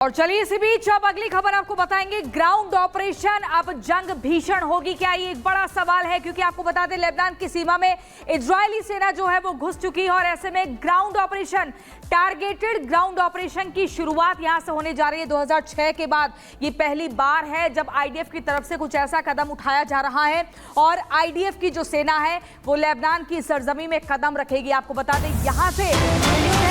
और चलिए इसी बीच अब अगली खबर आपको बताएंगे। ग्राउंड ऑपरेशन अब जंग भीषण होगी क्या, ये एक बड़ा सवाल है, क्योंकि आपको बता दें लेबनान की सीमा में इजरायली सेना जो है वो घुस चुकी है और ऐसे में ground operation, targeted ground operation की शुरुआत यहां से होने जा रही है। 2006 के बाद ये पहली बार है जब आईडीएफ की तरफ से कुछ ऐसा कदम उठाया जा रहा है और आईडीएफ की जो सेना है वो लेबनान की सरजमी में कदम रखेगी। आपको बता दें यहां से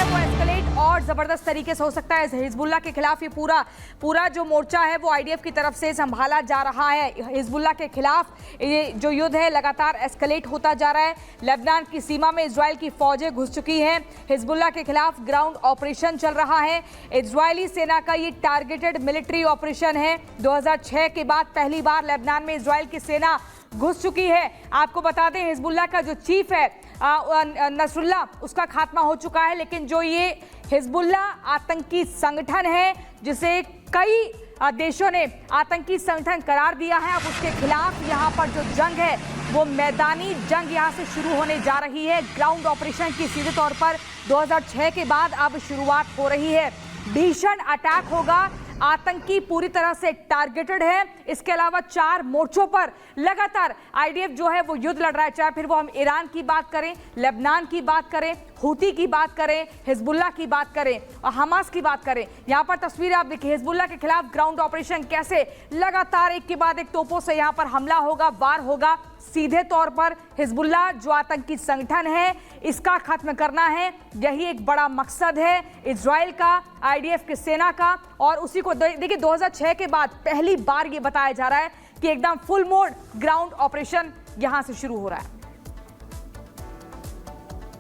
वो एस्केलेट और जबरदस्त तरीके से हो सकता है। हिजबुल्लाह के खिलाफ ये पूरा जो मोर्चा है वो आईडीएफ की तरफ से संभाला जा रहा है। हिजबुल्लाह के खिलाफ ये जो युद्ध है लगातार एस्केलेट होता जा रहा है। लेबनान की सीमा में इजराइल की फौजें घुस चुकी हैं। हिजबुल्लाह के खिलाफ ग्राउंड ऑपरेशन चल रहा है। इजरायली सेना का ये टारगेटेड मिलिट्री ऑपरेशन है। 2006 के बाद पहली बार लेबनान में इजराइल की सेना घुस चुकी है। आपको बता दें हिजबुल्लाह का जो चीफ है नसरुल्लाह, उसका खात्मा हो चुका है, लेकिन जो ये हिजबुल्लाह आतंकी संगठन है जिसे कई देशों ने आतंकी संगठन करार दिया है, अब उसके खिलाफ यहाँ पर जो जंग है वो मैदानी जंग यहाँ से शुरू होने जा रही है। ग्राउंड ऑपरेशन की सीधे तौर पर 2006 के बाद अब शुरुआत हो रही है। भीषण अटैक होगा, आतंकी पूरी तरह से टारगेटेड है। इसके अलावा 4 मोर्चों पर लगातार आईडीएफ जो है वो युद्ध लड़ रहा है, चाहे फिर वो हम ईरान की बात करें, लेबनान की बात करें, हूती की बात करें, हिजबुल्लाह की बात करें और हमास की बात करें। यहाँ पर तस्वीरें आप देखिए, हिजबुल्लाह के खिलाफ ग्राउंड ऑपरेशन कैसे लगातार एक के बाद एक तोपों से यहाँ पर हमला होगा, वार होगा। सीधे तौर पर हिजबुल्लाह जो आतंकी संगठन है इसका खत्म करना है, यही एक बड़ा मकसद है इजराइल का, आईडीएफ की सेना का। और उसी को देखिए 2006 के बाद पहली बार ये बताया जा रहा है कि एकदम फुल मोड ग्राउंड ऑपरेशन यहां से शुरू हो रहा है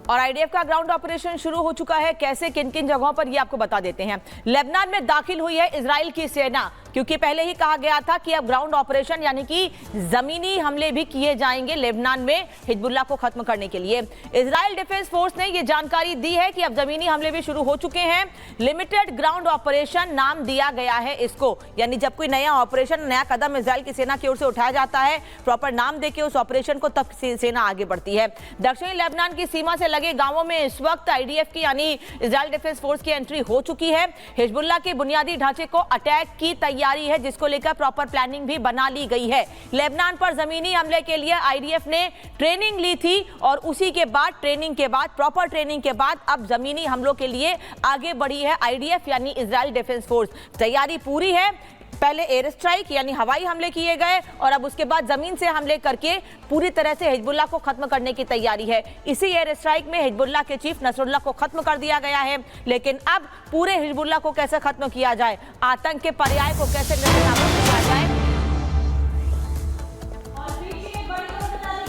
और आईडीएफ का ग्राउंड ऑपरेशन शुरू हो चुका है। कैसे, किन किन जगहों पर ये आपको बता देते हैं। लेबनान में दाखिल हुई है इजराइल की सेना, क्योंकि पहले ही कहा गया था कि अब ग्राउंड ऑपरेशन यानी कि जमीनी हमले भी किए जाएंगे लेबनान में हिजबुल्लाह को खत्म करने के लिए। इजराइल डिफेंस फोर्स ने यह जानकारी दी है कि अब जमीनी हमले भी शुरू हो चुके हैं। लिमिटेड ग्राउंड ऑपरेशन नाम दिया गया है इसको, यानी जब कोई नया ऑपरेशन, नया कदम इजराइल की सेना की ओर से उठाया जाता है, प्रॉपर नाम देके उस ऑपरेशन को, तब सेना आगे बढ़ती है। दक्षिणी लेबनान की सीमा से लगे गांवों में इस वक्त आईडीएफ की यानी इजराइल डिफेंस फोर्स की एंट्री हो चुकी है। हिजबुल्लाह के बुनियादी ढांचे को अटैक की तैयारी है, जिसको लेकर प्रॉपर प्लानिंग भी बना ली गई है। लेबनान पर जमीनी हमले के लिए आईडीएफ ने ट्रेनिंग ली थी और उसी के बाद प्रॉपर ट्रेनिंग के बाद अब जमीनी हमलों के लिए आगे बढ़ी है आईडीएफ यानी इजराइल डिफेंस फोर्स। तैयारी पूरी है। पहले एयर स्ट्राइक यानी हवाई हमले किए गए और अब उसके बाद जमीन से हमले करके पूरी तरह से हिजबुल्लाह को खत्म करने की तैयारी है। इसी एयर स्ट्राइक में हिजबुल्लाह के चीफ नसरुल्लाह को खत्म कर दिया गया है, लेकिन अब पूरे हिजबुल्लाह को कैसे खत्म किया जाए, आतंक के पर्याय को कैसे नष्ट किया जाए।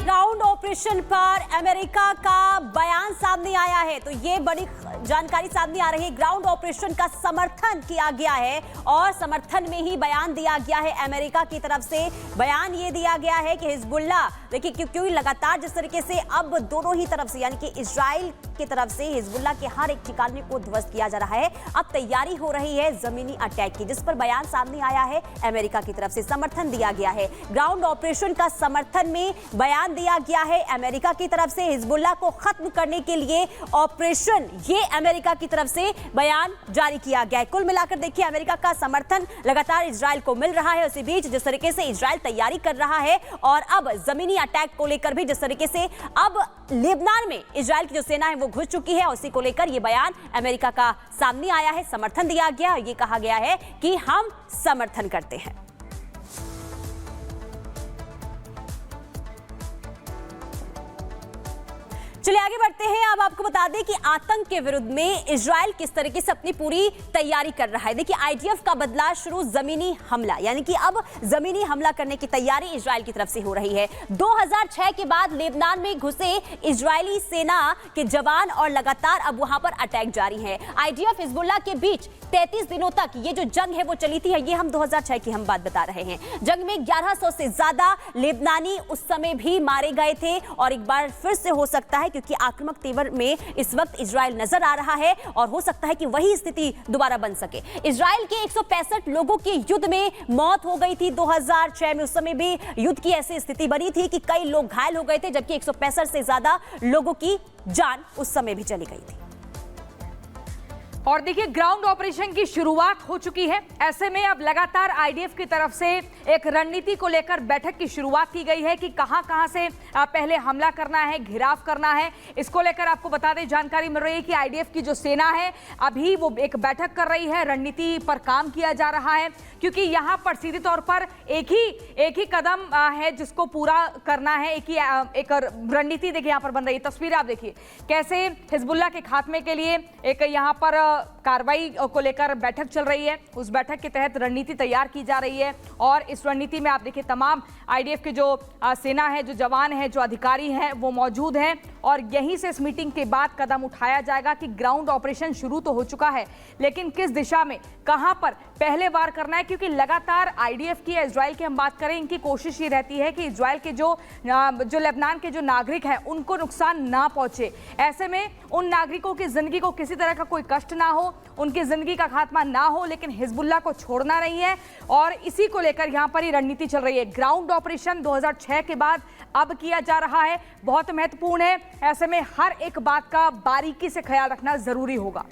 ग्राउंड ऑपरेशन पर अमेरिका का बयान सामने आया है, तो ये बड़ी जानकारी सामने आ रही है। ग्राउंड ऑपरेशन का समर्थन किया गया है और समर्थन में ही बयान दिया गया है अमेरिका की तरफ से। बयान ये दिया गया है कि हिजबुल्लाह, देखिए क्योंकि लगातार जिस तरीके से अब दोनों ही तरफ से यानी कि इजराइल की तरफ से हिजबुल्लाह के हर एक ठिकाने को ध्वस्त किया जा रहा है, अब तैयारी हो रही है जमीनी अटैक की, जिस पर बयान सामने आया है अमेरिका की तरफ से, समर्थन दिया गया है। ग्राउंड ऑपरेशन का समर्थन में बयान दिया गया है अमेरिका की तरफ से। हिजबुल्लाह को खत्म करने के लिए ऑपरेशन, ये अमेरिका की तरफ से बयान जारी किया गया है। कुल मिलाकर देखिए अमेरिका का समर्थन लगातार इजराइल को मिल रहा है। उसी बीच जिस तरीके से इजराइल तैयारी कर रहा है और अब जमीनी अटैक को लेकर भी जिस तरीके से अब लेबनान में इजराइल की जो सेना है वो घुस चुकी है, उसी को लेकर ये बयान अमेरिका का सामने आया है। समर्थन दिया गया, ये कहा गया है कि हम समर्थन करते हैं। चलिए आगे बढ़ते हैं। अब आपको बता दें कि आतंक के विरुद्ध में इजराइल किस तरीके से अपनी पूरी तैयारी कर रहा है। देखिए आईडीएफ का बदला शुरू, जमीनी हमला, यानी कि अब जमीनी हमला करने की तैयारी इजराइल की तरफ से हो रही है। 2006 के बाद लेबनान में घुसे इजरायली सेना के जवान और लगातार अब वहां पर अटैक जारी है। आईडीएफ हिजबुल्लाह के बीच 33 दिनों तक ये जो जंग है वो चली थी, ये हम 2006 की हम बात बता रहे हैं। जंग में 1100 से ज्यादा लेबनानी उस समय भी मारे गए थे और एक बार फिर से हो सकता है, क्योंकि आक्रामक तेवर में इस वक्त इजराइल नजर आ रहा है और हो सकता है कि वही स्थिति दोबारा बन सके। इजराइल के 165 लोगों की युद्ध में मौत हो गई थी 2006 में। उस समय भी युद्ध की ऐसी स्थिति बनी थी कि कई लोग घायल हो गए थे, जबकि 165 से ज्यादा लोगों की जान उस समय भी चली गई थी। और देखिए ग्राउंड ऑपरेशन की शुरुआत हो चुकी है। ऐसे में अब लगातार आईडीएफ की तरफ से एक रणनीति को लेकर बैठक की शुरुआत की गई है कि कहां से पहले हमला करना है, घेराव करना है। इसको लेकर आपको बता दें, जानकारी मिल रही है कि आईडीएफ की जो सेना है अभी वो एक बैठक कर रही है, रणनीति पर काम किया जा रहा है, क्योंकि यहां पर सीधे तौर पर एक ही कदम है जिसको पूरा करना है। एक रणनीति देखिए यहां पर बन रही है। तस्वीर आप देखिए कैसे हिजबुल्लाह के खात्मे के लिए एक यहां पर कार्रवाई को लेकर बैठक चल रही है। उस बैठक के तहत रणनीति तैयार की जा रही है और इस रणनीति में आप देखिए तमाम आईडीएफ के जो सेना है, जो जवान हैं, जो अधिकारी हैं, वो मौजूद हैं और यहीं से इस मीटिंग के बाद कदम उठाया जाएगा कि ग्राउंड ऑपरेशन शुरू तो हो चुका है, लेकिन किस दिशा में, कहां पर पहले वार करना है, क्योंकि लगातार आईडीएफ की या इजराइल की हम बात करें, इनकी कोशिश ये रहती है कि इजराइल के जो लेबनान के जो नागरिक हैं उनको नुकसान ना पहुंचे। ऐसे में उन नागरिकों की जिंदगी को किसी तरह का कोई कष्ट ना हो, उनकी जिंदगी का खात्मा ना हो, लेकिन हिजबुल्लाह को छोड़ना नहीं है और इसी को लेकर यहां पर ही रणनीति चल रही है। ग्राउंड ऑपरेशन 2006 के बाद अब किया जा रहा है, बहुत महत्वपूर्ण है। ऐसे में हर एक बात का बारीकी से ख्याल रखना जरूरी होगा।